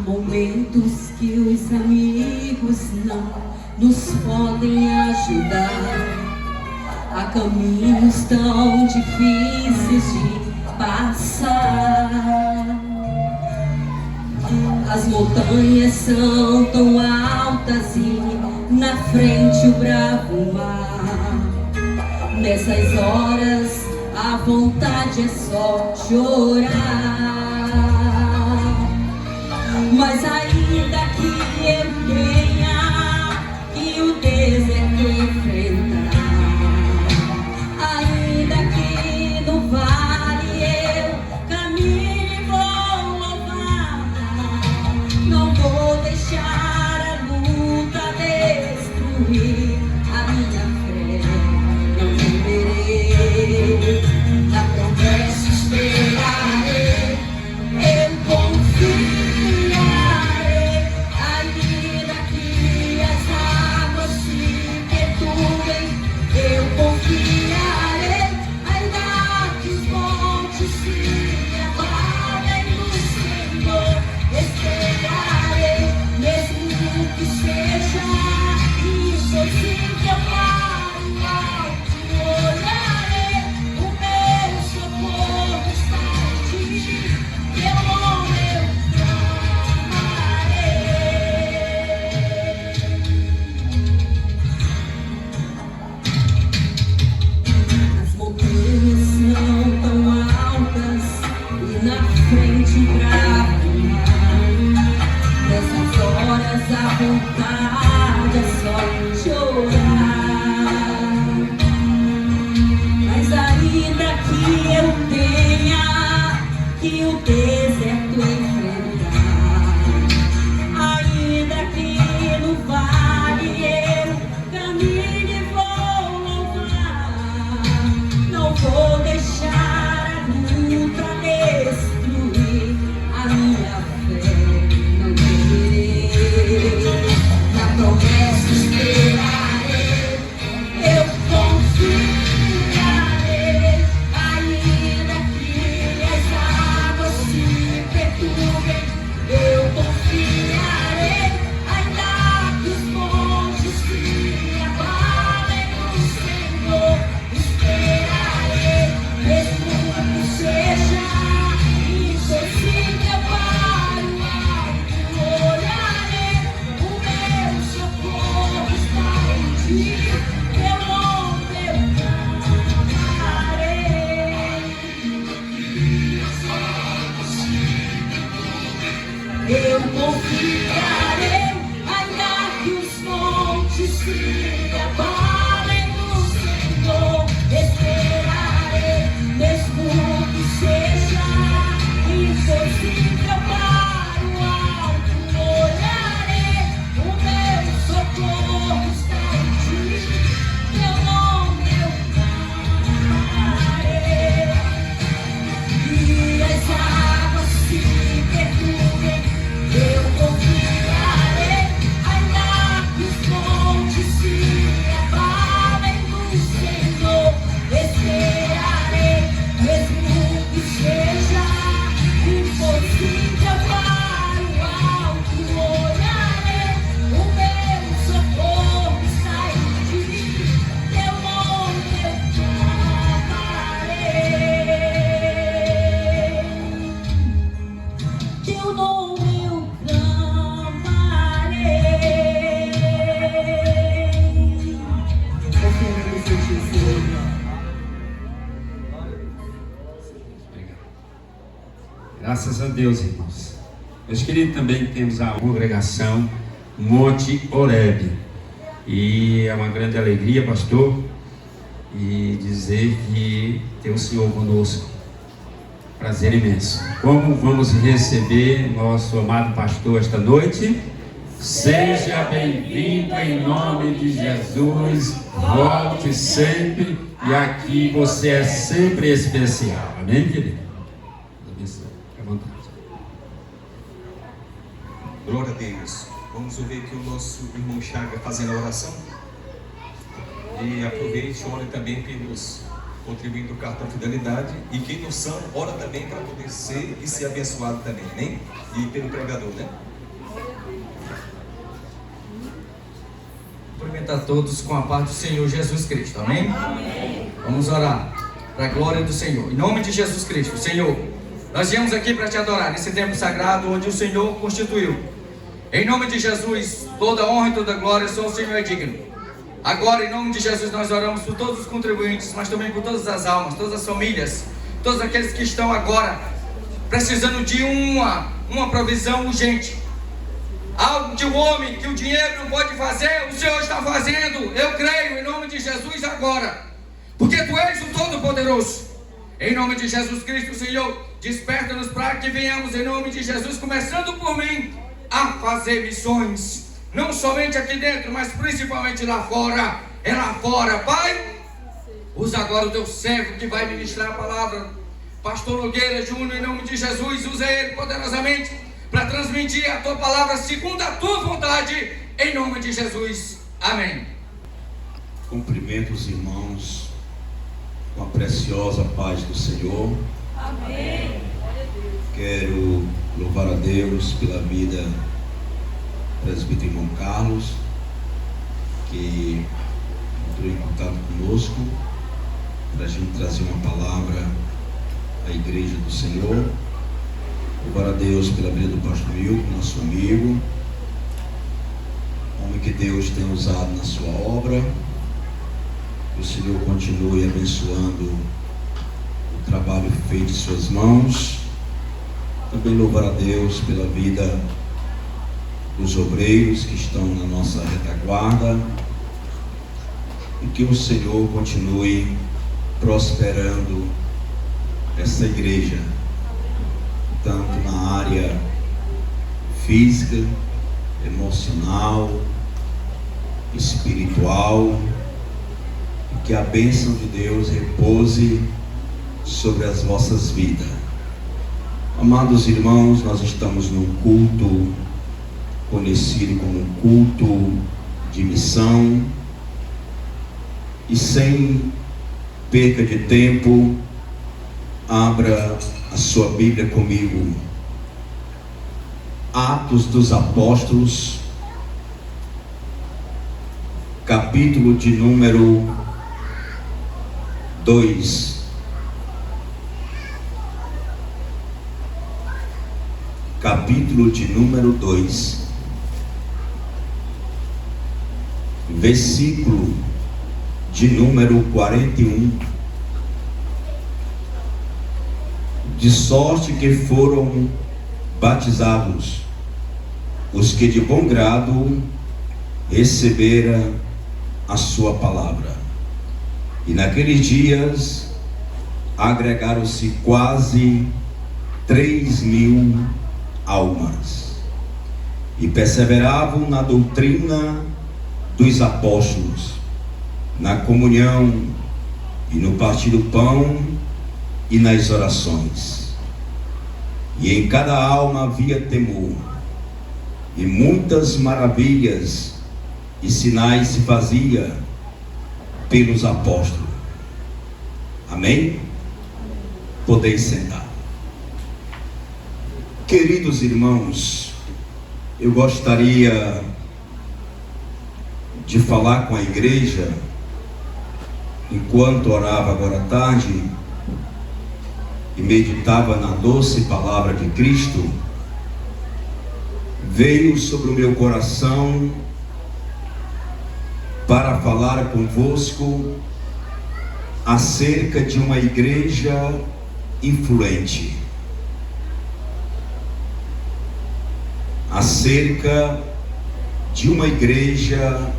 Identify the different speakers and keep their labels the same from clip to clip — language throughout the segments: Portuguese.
Speaker 1: Momentos que os amigos não nos podem ajudar, há caminhos tão difíceis de passar. As montanhas são tão altas e na frente o bravo mar. Nessas horas a vontade é só chorar. Mas ainda que eu tenha que o deserto enfrentar, ainda que no vale eu caminhe e vou louvar, não vou deixar a luta destruir a minha fé. Não temerei, na promessa esperarei, eu confio. A vontade é só chorar. Mas ainda que eu tenha que o deserto enfrentar, ainda que no vale eu caminhe e vou louvar, não vou deixar a luta destruir a minha fé. Na promessa esperarei, eu confiarei, ainda que as águas se perturbem, eu confiarei, ainda que os montes se abalem no Senhor, esperarei, mesmo que seja impossível para o alto olharei. Eu confiarei, ainda que os montes se abalem no Senhor, esperarei, mesmo que seja impossível para o alto olharei, o meu socorro está em ti, teu nome eu clamarei, e as águas se perturbem, eu confiarei, ainda que os montes se abalem no Senhor, esperarei, mesmo que seja impossível para o alto olharei, o meu socorro está em ti, teu nome eu clamarei, teu nome eu clamarei. Confia no Senhor.
Speaker 2: Graças a Deus, irmãos. Meus queridos, também temos a congregação Monte Horebe. E é uma grande alegria, pastor, e dizer que tem o Senhor conosco. Prazer imenso. Como vamos receber nosso amado pastor esta noite? Seja bem-vindo em nome de Jesus. Volte sempre, e aqui você é sempre especial. Amém, querido? abençoe. Fique à vontade.
Speaker 3: Glória a Deus. Vamos ouvir aqui o nosso irmão Chaga fazendo a oração. E aproveite, ore também pelos contribuindo do cartão Fidelidade. E quem não são, ora também para poder ser e ser abençoado também, né? E pelo pregador, né?
Speaker 4: Cumprimentar todos com a paz do Senhor Jesus Cristo, amém? Amém. Vamos orar para a glória do Senhor, em nome de Jesus Cristo. Senhor, nós viemos aqui para te adorar nesse tempo sagrado onde o Senhor constituiu. Em nome de Jesus, toda honra e toda glória só o Senhor é digno. Agora, em nome de Jesus, nós oramos por todos os contribuintes, mas também por todas as almas, todas as famílias, todos aqueles que estão agora precisando de uma provisão urgente. Algo que o homem, que o dinheiro não pode fazer, o Senhor está fazendo. Eu creio em nome de Jesus agora, porque Tu és o Todo-Poderoso. Em nome de Jesus Cristo, Senhor, desperta-nos para que venhamos em nome de Jesus, começando por mim, a fazer missões, não somente aqui dentro, mas principalmente lá fora. É lá fora, Pai. Usa agora o Teu servo que vai ministrar a palavra, Pastor Nogueira Júnior, em nome de Jesus. Usa ele poderosamente para transmitir a Tua palavra segundo a Tua vontade, em nome de Jesus, amém.
Speaker 5: Cumprimento os irmãos com a preciosa paz do Senhor.
Speaker 1: Amém.
Speaker 5: Quero louvar a Deus pela vida do presbítero irmão Carlos, que entrou em contato conosco para a gente trazer uma palavra à igreja do Senhor. Louvar a Deus pela vida do pastor Milton, nosso amigo, homem que Deus tem usado na sua obra. Que o Senhor continue abençoando o trabalho feito em suas mãos. Também louvar a Deus pela vida dos obreiros que estão na nossa retaguarda. E que o Senhor continue prosperando essa igreja, tanto na área física, emocional, espiritual, e que a bênção de Deus repouse sobre as vossas vidas. Amados irmãos, nós estamos num culto conhecido como um culto de missão, e sem perca de tempo, abra a sua Bíblia comigo. Atos dos Apóstolos, capítulo de número 2. Capítulo de número 2. Versículo de número 41. De sorte que foram batizados os que de bom grado receberam a sua palavra. E naqueles dias agregaram-se quase 3.000 almas, e perseveravam na doutrina dos apóstolos, na comunhão e no partir do pão e nas orações. E em cada alma havia temor, e muitas maravilhas e sinais se fazia pelos apóstolos. Amém? Podeis sentar. Queridos irmãos, eu gostaria de falar com a igreja enquanto orava agora à tarde e meditava na doce palavra de Cristo. Veio sobre o meu coração para falar convosco acerca de uma igreja influente, acerca de uma igreja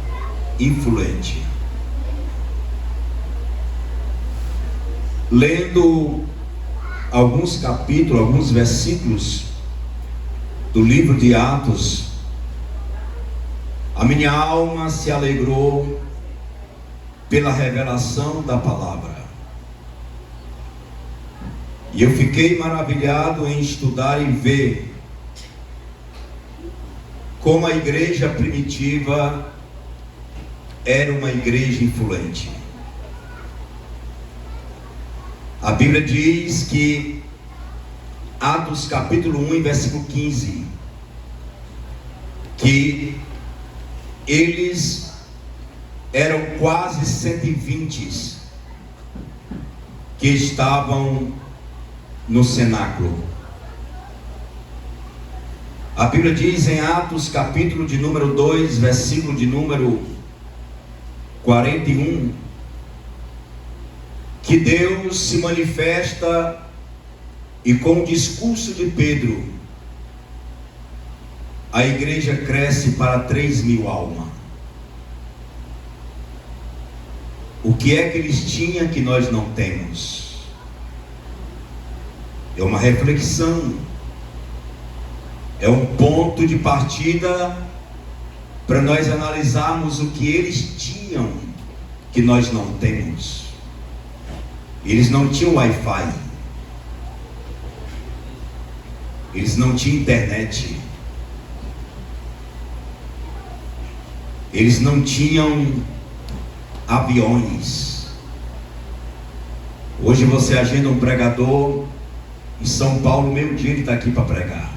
Speaker 5: influente. Lendo alguns capítulos, alguns versículos do livro de Atos, a minha alma se alegrou pela revelação da palavra. E eu fiquei maravilhado em estudar e ver como a igreja primitiva era uma igreja influente. A Bíblia diz que, Atos capítulo 1, versículo 15, que eles eram quase 120 que estavam no cenáculo. A Bíblia diz em Atos capítulo de número 2, versículo de número 41, que Deus se manifesta e com o discurso de Pedro, a igreja cresce para 3.000 almas. O que é que eles tinham que nós não temos? É uma reflexão, é um ponto de partida para nós analisarmos o que eles tinham que nós não temos. Eles não tinham Wi-Fi, eles não tinham internet, eles não tinham aviões. Hoje você agenda um pregador em São Paulo, meio-dia ele está aqui para pregar.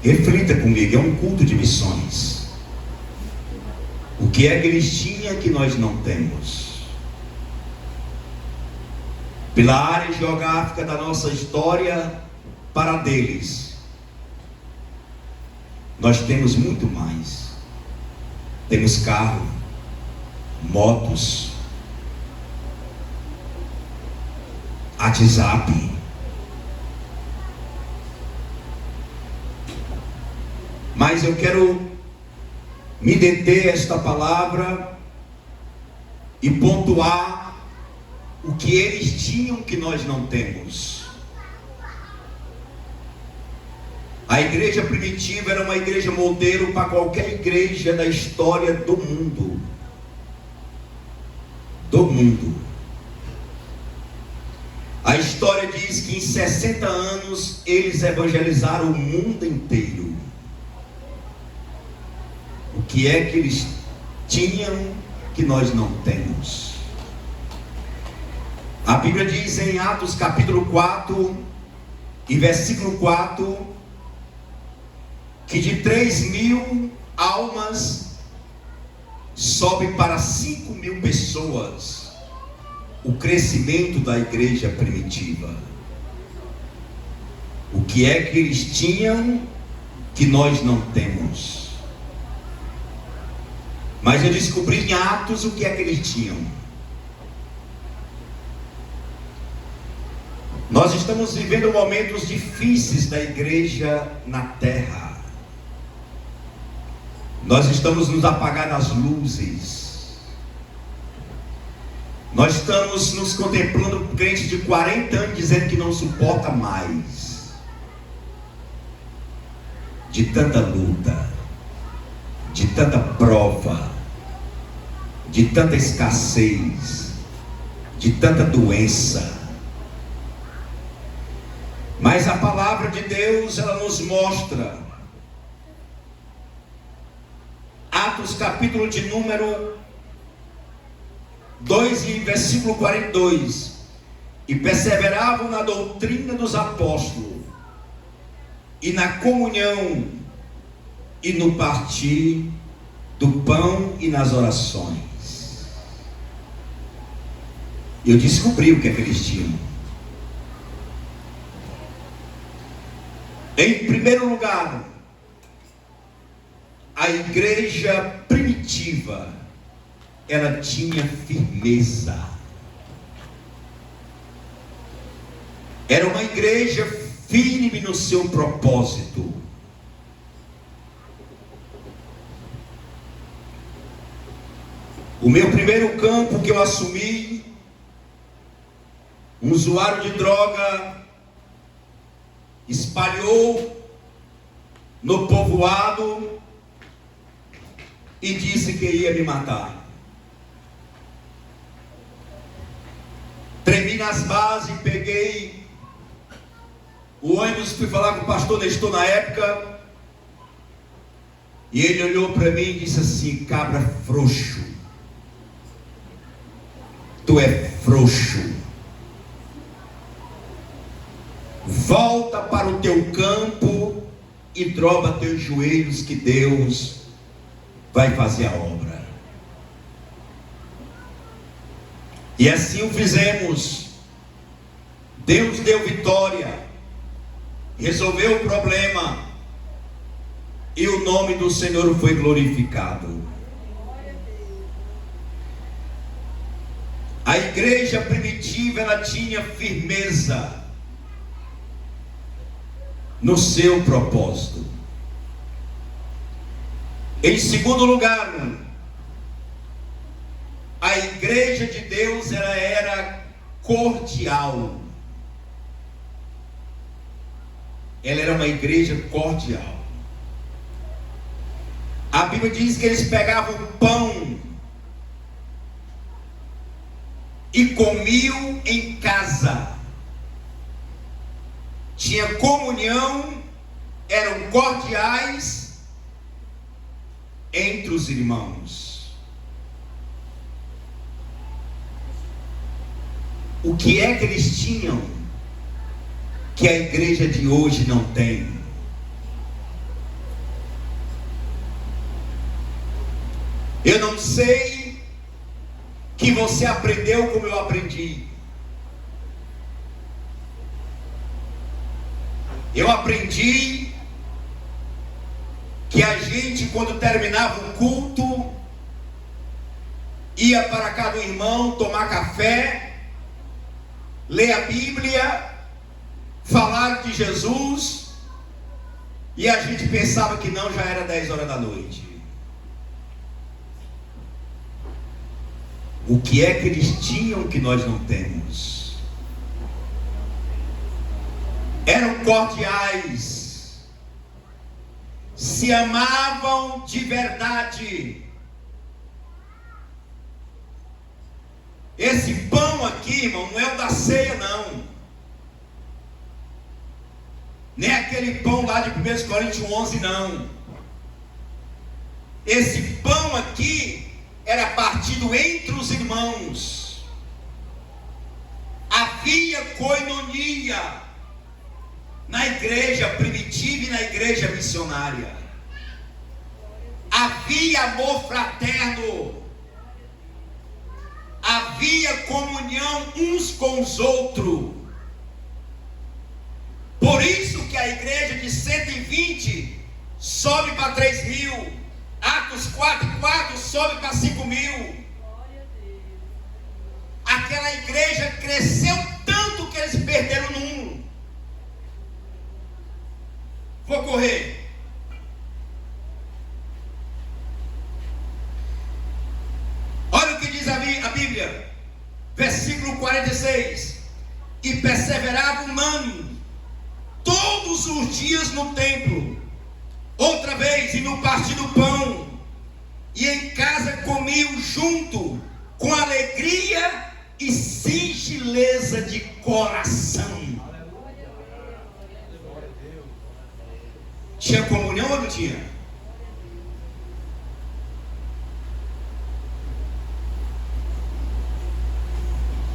Speaker 5: Reflita comigo, é um culto de missões. O que é que eles tinham que nós não temos? Pela área geográfica da nossa história, para deles, nós temos muito mais. Temos carro, motos, WhatsApp. Mas eu quero me deter esta palavra e pontuar o que eles tinham que nós não temos. A igreja primitiva era uma igreja modelo para qualquer igreja da história do mundo. Do mundo. A história diz que em 60 anos eles evangelizaram o mundo inteiro. O que é que eles tinham que nós não temos? A Bíblia diz em Atos capítulo 4 e versículo 4 que de 3.000 almas sobe para 5.000 pessoas o crescimento da igreja primitiva. O que é que eles tinham que nós não temos? Mas eu descobri em Atos o que é que eles tinham. Nós estamos vivendo momentos difíceis da igreja na terra. Nós estamos nos apagando as luzes. Nós estamos nos contemplando crentes de 40 anos dizendo que não suporta mais. De tanta luta, de tanta prova, de tanta escassez, de tanta doença. Mas a palavra de Deus, ela nos mostra, Atos capítulo de número 2 e versículo 42, e perseveravam na doutrina dos apóstolos, e na comunhão, e no partir do pão e nas orações. Eu descobri o que é que eles tinham. Em primeiro lugar, a igreja primitiva, ela tinha firmeza. Era uma igreja firme no seu propósito. O meu primeiro campo que eu assumi, um usuário de droga espalhou no povoado e disse que ia me matar. Tremi nas bases, peguei o ônibus, fui falar com o pastor Nestor na época. E ele olhou para mim e disse assim: cabra frouxo, tu é frouxo, volta para o teu campo e dobra teus joelhos, que Deus vai fazer a obra. E assim o fizemos. Deus deu vitória, resolveu o problema, e o nome do Senhor foi glorificado. A igreja primitiva, ela tinha firmeza no seu propósito. Em segundo lugar, a igreja de Deus, ela era cordial. Ela era uma igreja cordial. A Bíblia diz que eles pegavam pão e comiam em casa. Tinha comunhão, eram cordiais entre os irmãos. O que é que eles tinham que a igreja de hoje não tem? Eu não sei que você aprendeu como eu aprendi. Eu aprendi que a gente, quando terminava o culto, ia para cada irmão tomar café, ler a Bíblia, falar de Jesus, e a gente pensava que não, já era 10 horas da noite. O que é que eles tinham que nós não temos? Eram cordiais, se amavam de verdade. Esse pão aqui, irmão, não é o da ceia, não. Nem aquele pão lá de 1 Coríntios 11, não. Esse pão aqui era partido entre os irmãos. Havia coinonia na igreja primitiva e na igreja missionária. Havia amor fraterno. Havia comunhão uns com os outros. Por isso que a igreja de 120 sobe para 3.000. Atos 4:4 sobe para 5.000. Aquela igreja cresceu tanto que eles perderam o número. Vou correr. Olha o que diz a Bíblia, versículo 46. E perseverava unânime todos os dias no templo, outra vez, e no partir do pão, e em casa comiam junto, com alegria e singeleza de coração. Tinha comunhão ou não tinha?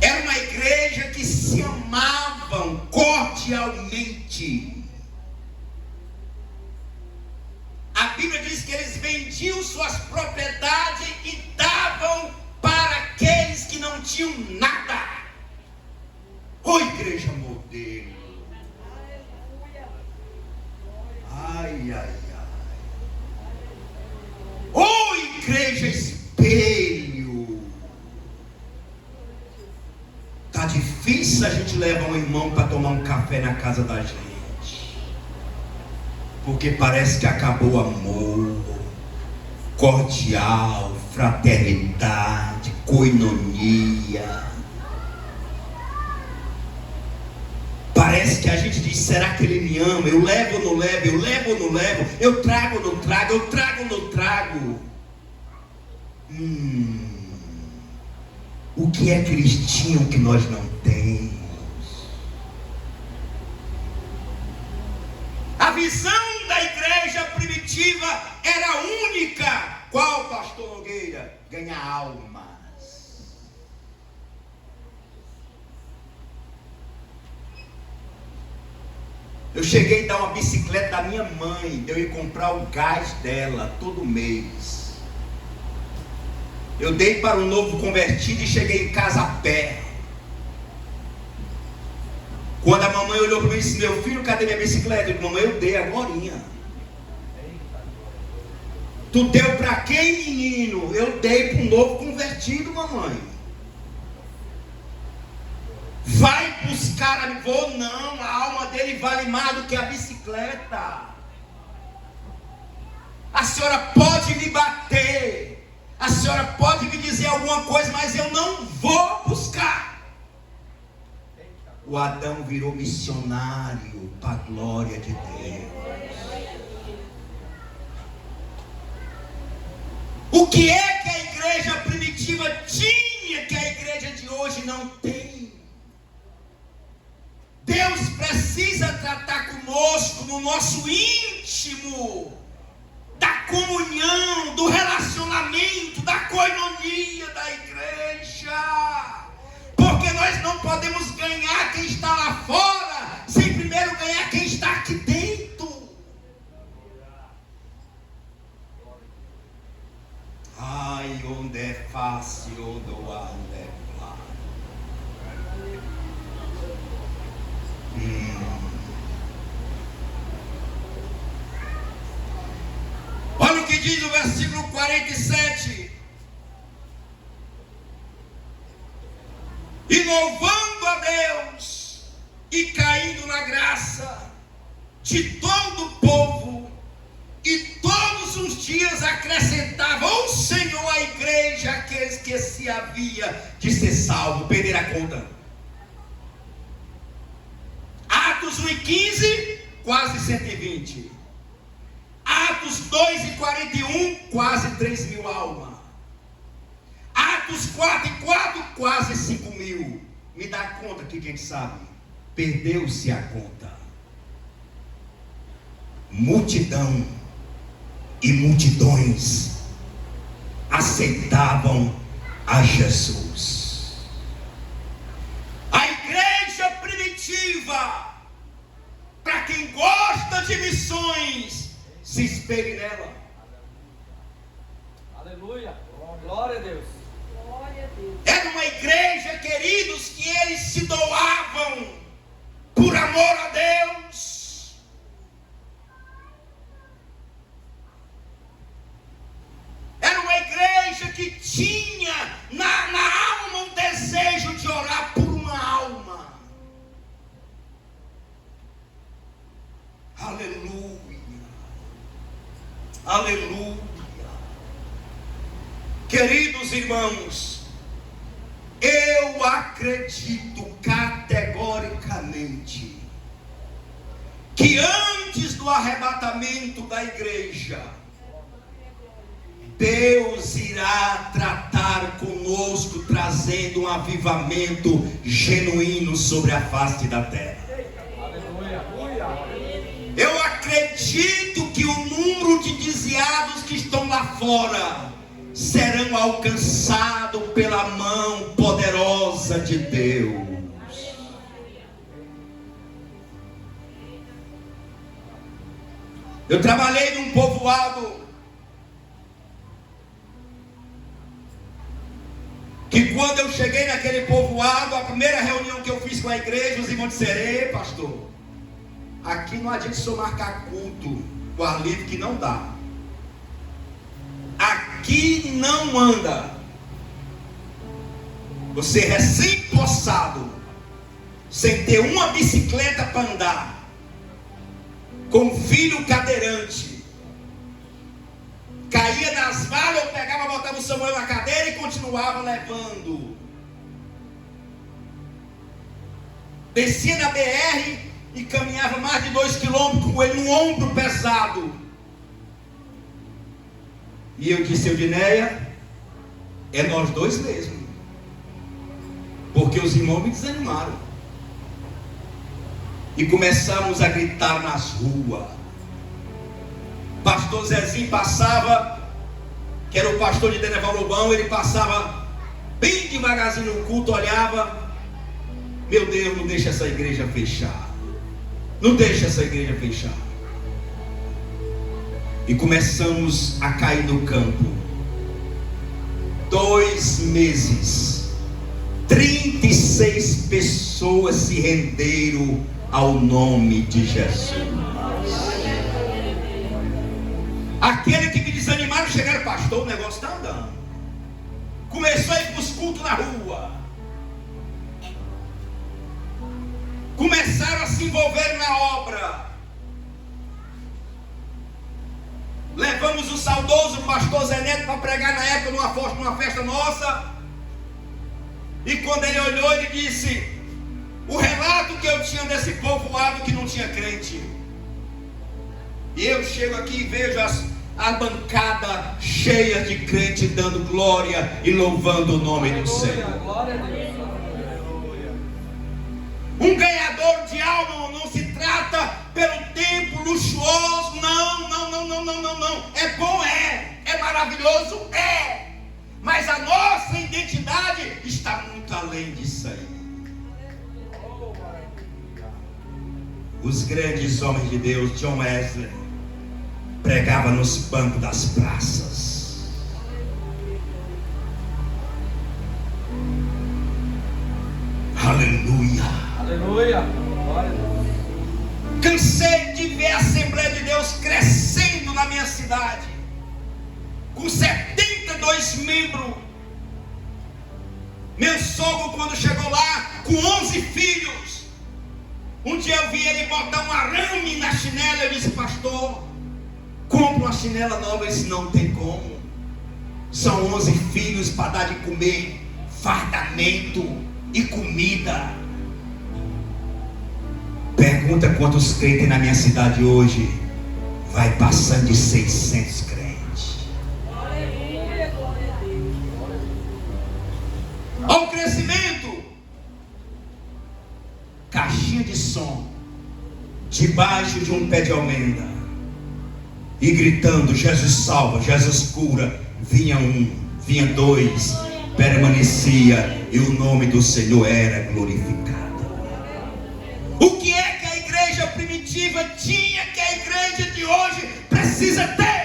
Speaker 5: Era uma igreja que se amavam cordialmente. A Bíblia diz que eles vendiam suas propriedades e davam para aqueles que não tinham nada. Ô igreja modelo. Ai, ai, ai. Ô igreja espelho. Tá difícil a gente levar um irmão para tomar um café na casa da gente, porque parece que acabou o amor, cordial, fraternidade, coinonia. Parece que a gente diz: será que ele me ama? Eu levo ou não levo? Eu levo ou não levo? Eu trago ou não trago? Eu trago ou não trago? O que é que eles tinham que nós não ganhar almas. Eu cheguei a dar uma bicicleta da minha mãe, de eu ir comprar o gás dela todo mês. Eu dei para um novo convertido e cheguei em casa a pé. Quando a mamãe olhou para mim e disse: meu filho, cadê minha bicicleta? Eu disse: mamãe, eu dei agorinha. Tu deu para quem, menino? Eu dei para um novo convertido, mamãe. Vai buscar, vou não, a alma dele vale mais do que a bicicleta. A senhora pode me bater, a senhora pode me dizer alguma coisa, mas eu não vou buscar. O Adão virou missionário para a glória de Deus. O que é que a igreja primitiva tinha que a igreja de hoje não tem? Deus precisa tratar conosco no nosso íntimo, da comunhão, do relacionamento, da coinonia da igreja. Porque nós não podemos ganhar quem está lá fora sem primeiro ganhar quem está aqui dentro. Ai, onde é fácil, onde é claro. Olha o que diz o versículo 47. E louvando a Deus e caindo na graça de todo o povo, e todos os dias acrescentava o Senhor à igreja aqueles que se havia de ser salvo. Perder a conta. Atos 1:15, quase 120. Atos 2:41, quase 3.000 almas. Atos 4:4, quase 5.000. Me dá conta aqui, quem sabe? Perdeu-se a conta. Multidão e multidões aceitavam a Jesus. A igreja primitiva, para quem gosta de missões, se espelhe nela.
Speaker 4: Aleluia, glória a Deus.
Speaker 5: Era uma igreja, queridos, que eles se doavam por amor a Deus. Era uma igreja que tinha na alma um desejo de orar por uma alma. Aleluia. Aleluia. Queridos irmãos, eu acredito categoricamente que antes do arrebatamento da igreja, Deus irá tratar conosco, trazendo um avivamento genuíno sobre a face da terra. Eu acredito que o número de desviados que estão lá fora serão alcançados pela mão poderosa de Deus. Eu trabalhei num povoado que quando eu cheguei naquele povoado, a primeira reunião que eu fiz com a igreja, os irmãos disseram: pastor, aqui não adianta só marcar culto com ar livre, que não dá. Aqui não anda. Você recém-possado, sem ter uma bicicleta para andar, com filho cadeirante, caía nas valas, eu pegava, botava o Samuel na cadeira e continuava levando. Descia na BR e caminhava mais de 2 quilômetros com ele no ombro pesado. E eu disse: Eudinéia, é nós dois mesmo. Porque os irmãos me desanimaram. E começamos a gritar nas ruas. Pastor Zezinho passava que era o pastor de Deneval Lobão, ele passava bem devagarzinho no culto, olhava: meu Deus, não deixa essa igreja fechar, não deixa essa igreja fechar. E começamos a cair no campo. 2 meses, 36 pessoas se renderam ao nome de Jesus. Aquele que me desanimaram chegaram: pastor, o negócio está andando. Começou a ir para os cultos na rua, começaram a se envolver na obra. Levamos o saudoso pastor Zé Neto para pregar na época numa festa nossa. E quando ele olhou, ele disse: o relato que eu tinha desse povoado que não tinha crente. E eu chego aqui e vejo a bancada cheia de crente dando glória e louvando o nome do Senhor.
Speaker 4: Glória a Deus.
Speaker 5: Um ganhador de alma não se trata pelo tempo luxuoso. Não. É bom, é maravilhoso, é. Mas a nossa identidade está muito além disso aí. Os grandes homens de Deus, John Wesley, pregava nos bancos das praças. Aleluia.
Speaker 4: Aleluia. Glória a Deus.
Speaker 5: Cansei de ver a Assembleia de Deus crescendo na minha cidade, com 72 membros. Meu sogro, quando chegou lá, com 11 filhos, um dia eu vi ele botar um arame na chinela. Eu disse: pastor, compra uma chinela nova. Ele disse: não tem como, são 11 filhos para dar de comer, fardamento e comida. Pergunta quantos crentes na minha cidade hoje. Vai passando de 600 crentes. Olha o crescimento. Caixinha de som debaixo de um pé de almenda, e gritando: Jesus salva, Jesus cura. Vinha um, vinha dois, permanecia, e o nome do Senhor era glorificado. O que é que a igreja primitiva tinha que a igreja de hoje precisa ter?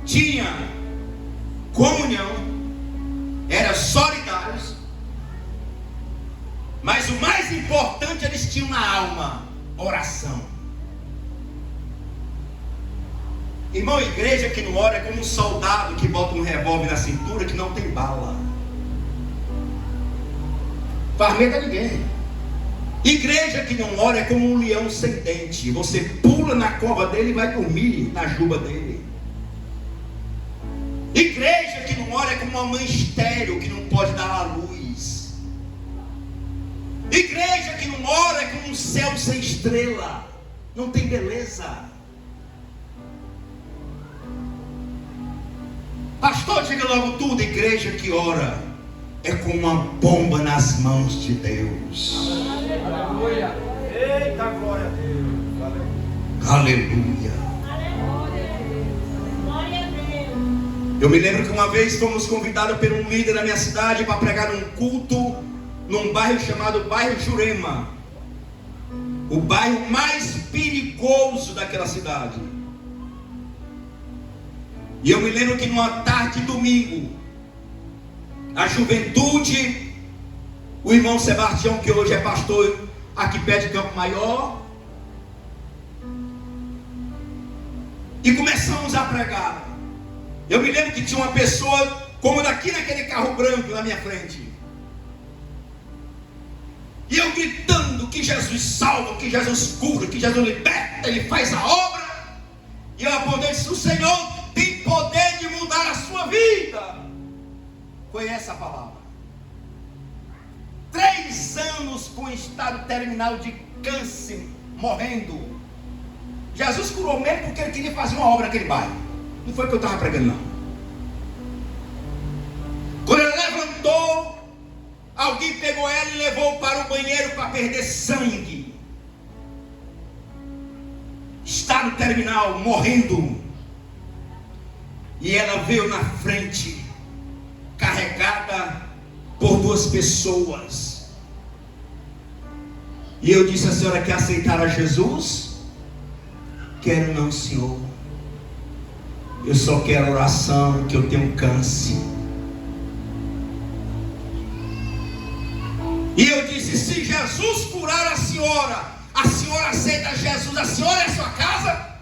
Speaker 5: Tinha comunhão, eram solidários, mas o mais importante, eles tinham na alma: oração. Irmão, igreja que não ora é como um soldado que bota um revólver na cintura que não tem bala. Faz medo a ninguém. Igreja que não ora é como um leão sem dente. Você pula na cova dele e vai dormir na juba dele. Igreja que não ora é como uma mãe estéril que não pode dar à luz. Igreja que não ora é como um céu sem estrela. Não tem beleza. Pastor, diga logo tudo. Igreja que ora é como uma bomba nas mãos de Deus.
Speaker 4: Aleluia. Eita, glória a Deus.
Speaker 5: Aleluia. Eu me lembro que uma vez fomos convidados por um líder da minha cidade para pregar num culto num bairro chamado bairro Jurema, o bairro mais perigoso daquela cidade. E eu me lembro que numa tarde de domingo, a juventude, o irmão Sebastião, que hoje é pastor aqui perto de Campo Maior, e começamos a pregar. Eu me lembro que tinha uma pessoa como daqui naquele carro branco na minha frente, e eu gritando que Jesus salva, que Jesus cura, que Jesus liberta, Ele faz a obra. E eu apontei e disse: o Senhor tem poder de mudar a sua vida. Foi essa a palavra. 3 anos com estado terminal de câncer, morrendo. Jesus curou mesmo porque Ele queria fazer uma obra naquele bairro. Não foi o que eu estava pregando, não. Quando Ele levantou, alguém pegou ela e levou para o banheiro para perder sangue. terminal, morrendo. E ela veio na frente, carregada por 2 pessoas. E eu disse: a senhora quer aceitar a Jesus? Quero não, senhor. Eu só quero oração, que eu tenho câncer. E eu disse: se Jesus curar a senhora aceita Jesus? A senhora é a sua casa?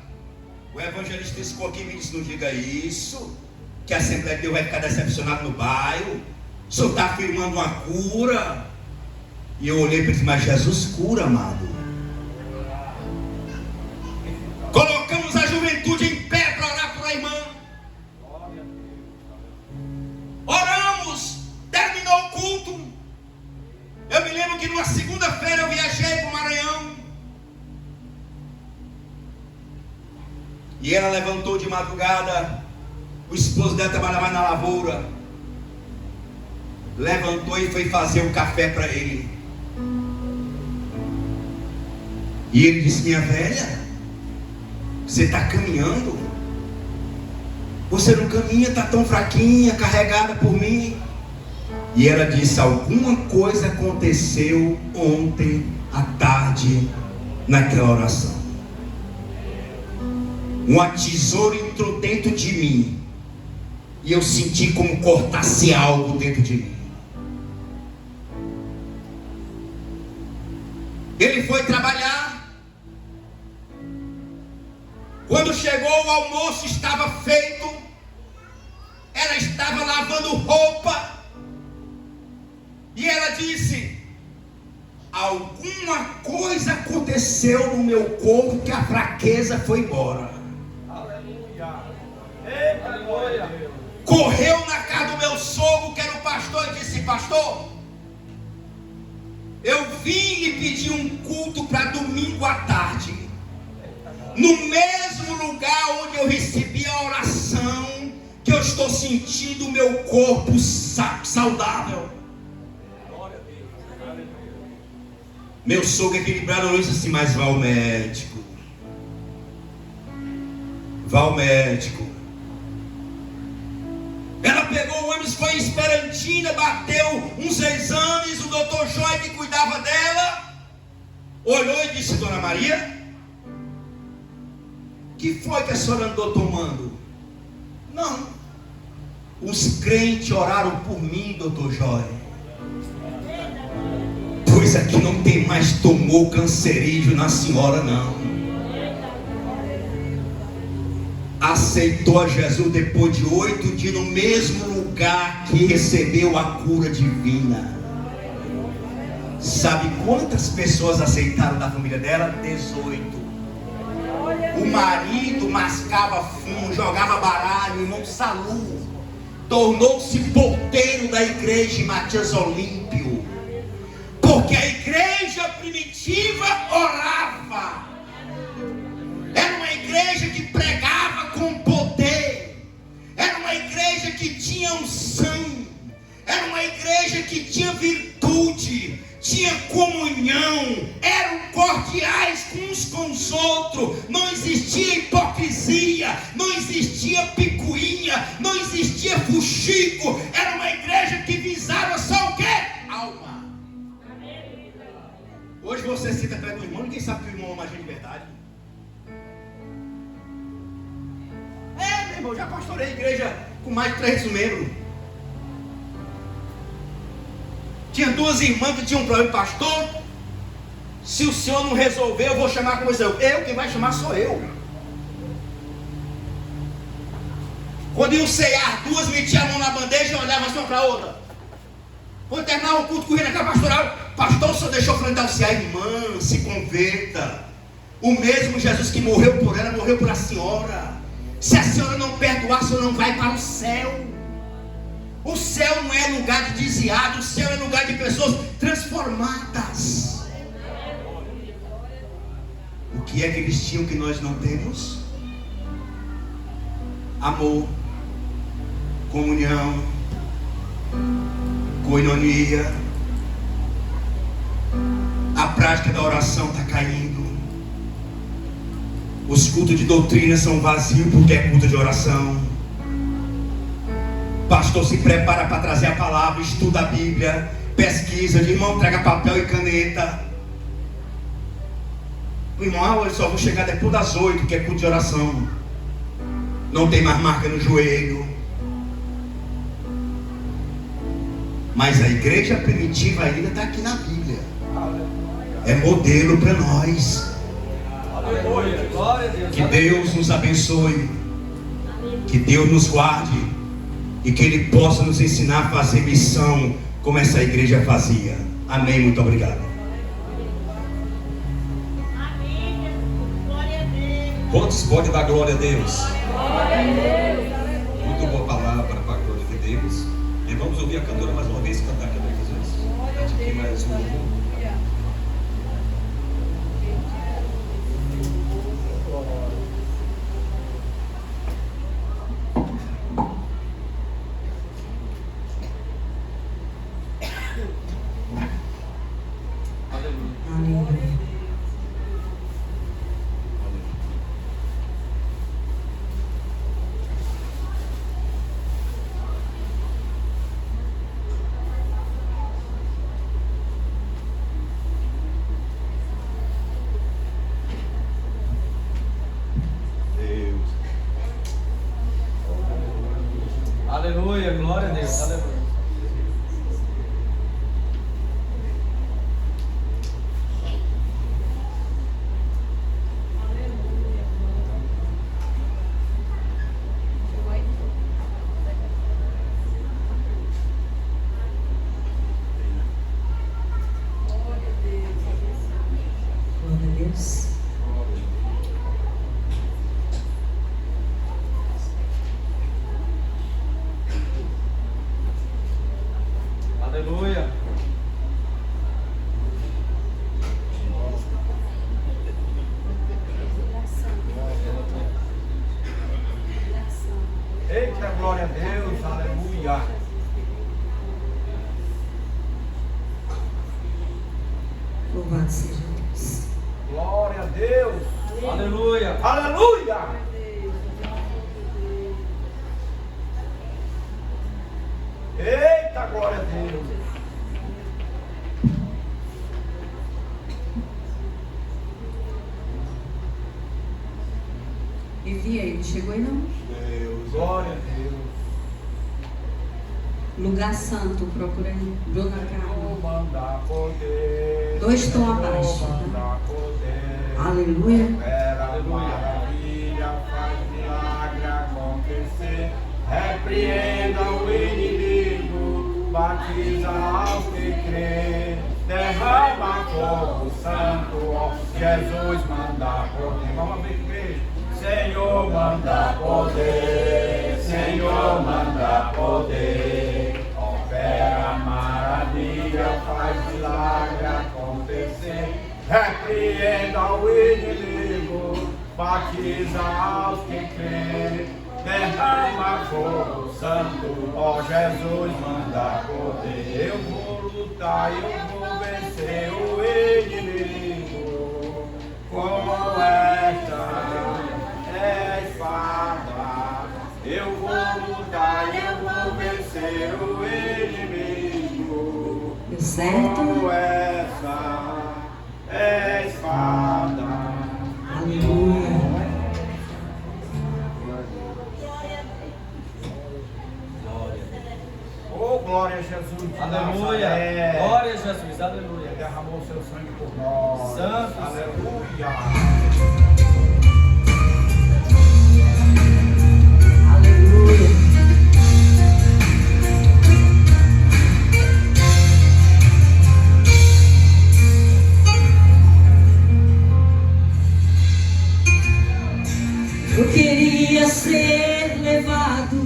Speaker 5: O evangelista ficou aqui e me disse: não diga isso, que a Assembleia de Deus vai ficar decepcionada no bairro. O senhor está afirmando uma cura. E eu olhei para ele e disse: mas Jesus cura, amado. Colocamos a juventude em pé para orar por a irmã. Oramos, terminou o culto. Eu me lembro que numa segunda-feira eu viajei para o Maranhão. E ela levantou de madrugada. O esposo dela trabalhava na lavoura. Levantou e foi fazer um café para ele. E ele disse: minha velha, você está caminhando? Você não caminha, está tão fraquinha, carregada por mim. E ela disse: alguma coisa aconteceu ontem à tarde naquela oração. Uma tesoura entrou dentro de mim e eu senti como cortasse algo dentro de mim. Ele foi trabalhar. Quando chegou, o almoço estava feito. Ela estava lavando roupa. E ela disse: alguma coisa aconteceu no meu corpo que a fraqueza foi embora. Aleluia. Eita, glória. Correu na casa do meu sogro, que era o pastor, e disse: pastor, eu vim lhe pedir um culto para domingo à tarde, no mesmo lugar onde eu recebi a oração, que eu estou sentindo o meu corpo saudável. Meu sogro equilibrado olhou e disse assim: mas vá ao médico. Vá ao médico. Ela pegou o ônibus, foi em Esperantina, bateu uns exames. O doutor Joy, que cuidava dela, olhou e disse: dona Maria, que foi que a senhora andou tomando? Não, os crentes oraram por mim, doutor Joy. Pois aqui não tem mais tumor cancerígeno na senhora, não. Aceitou a Jesus depois de 8 dias no mesmo lugar que recebeu a cura divina. Sabe quantas pessoas aceitaram da família dela? 18. O marido mascava fumo, jogava baralho, irmão Salu tornou-se porteiro da igreja em Matias Olímpio, porque a igreja primitiva orava. Era uma igreja que pregava com poder. Era uma igreja que tinha unção. Era uma igreja que tinha virtude, tinha comunhão, eram cordiais uns com os outros. Não existia hipocrisia, não existia picuinha, não existia fuxico. Era uma igreja que visava só o quê? Alma. Hoje você senta perto do irmão, ninguém sabe que o irmão ama a gente de verdade. Meu irmão, já pastorei a igreja com mais de 300 membros. Tinha 2 irmãs que tinham um problema: pastor, se o senhor não resolver, eu vou chamar com você. Eu, quem vai chamar sou eu. Quando iam cear, 2 metiam a mão na bandeja e olhavam uma para a outra. Quando terminava o culto, corria na casa pastoral: pastor, o senhor deixou frequentar o cear? Irmã, se converta. O mesmo Jesus que morreu por ela, morreu por a senhora. Se a senhora não perdoar, a senhora não vai para o céu. O céu não é lugar de desviado, o céu é lugar de pessoas transformadas. O que é que eles tinham que nós não temos? Amor, comunhão, coinonia. A prática da oração está caindo. Os cultos de doutrina são vazios porque é culto de oração. Pastor se prepara para trazer a palavra, estuda a Bíblia, pesquisa, de irmão, traga papel e caneta. O irmão, eu só vou chegar depois das 8, que é culto de oração. Não tem mais marca no joelho. Mas a igreja primitiva ainda está aqui na Bíblia. É modelo para nós. Que Deus nos abençoe. Que Deus nos guarde. E que Ele possa nos ensinar a fazer missão como essa igreja fazia. Amém, muito obrigado.
Speaker 1: Amém. Glória a Deus.
Speaker 3: Quantos podem dar glória a Deus?
Speaker 1: Glória a Deus.
Speaker 3: Muito boa palavra para a glória de Deus. E vamos ouvir a cantora mais uma vez cantar aqui, Jesus. Cante aqui mais um louvor.
Speaker 4: Aleluia, glória a Deus. Aleluia. Aleluia.
Speaker 6: Eita, glória a Deus, aleluia.
Speaker 1: Louvado seja Deus.
Speaker 6: Glória a Deus,
Speaker 4: Aleluia.
Speaker 6: aleluia. Eita, glória a Deus.
Speaker 1: Vivi aí, não chegou aí não?
Speaker 6: Glória a Deus.
Speaker 1: Lugar santo, procura aí. Dona Carla.
Speaker 6: Manda poder.
Speaker 1: 2 tons abaixo.
Speaker 6: Manda poder.
Speaker 1: Aleluia.
Speaker 6: Opera maravilha, faz milagre acontecer. Repreenda o inimigo, batiza aos que crê. Derrama fogo santo, ó Jesus manda poder. Vamos ver, igreja. Senhor manda poder, Senhor manda poder. Opera maravilha, faz milagre acontecer. Repreenda o inimigo, batiza aos que crê. Derrama fogo santo, ó Jesus manda poder. Eu vou lutar, eu vou vencer o inimigo com esta espada. Eu vou lutar, eu vou vencer o inimigo
Speaker 1: Deu certo?
Speaker 6: com essa espada.
Speaker 1: Aleluia.
Speaker 6: Oh, glória a Jesus.
Speaker 4: Aleluia.
Speaker 6: Nazaré.
Speaker 4: Glória a Jesus. Aleluia.
Speaker 6: Derramou o seu sangue por nós.
Speaker 4: Santo.
Speaker 6: Aleluia.
Speaker 1: Aleluia. Eu queria ser levado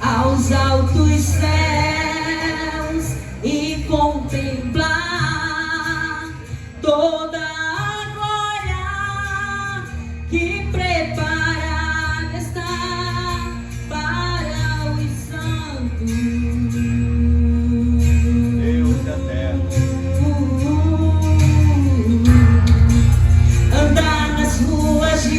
Speaker 1: aos altos céus e contemplar toda a glória que preparada está para os santos.
Speaker 6: Deus eterno.
Speaker 1: Andar nas ruas de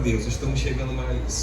Speaker 3: Deus, estamos chegando mais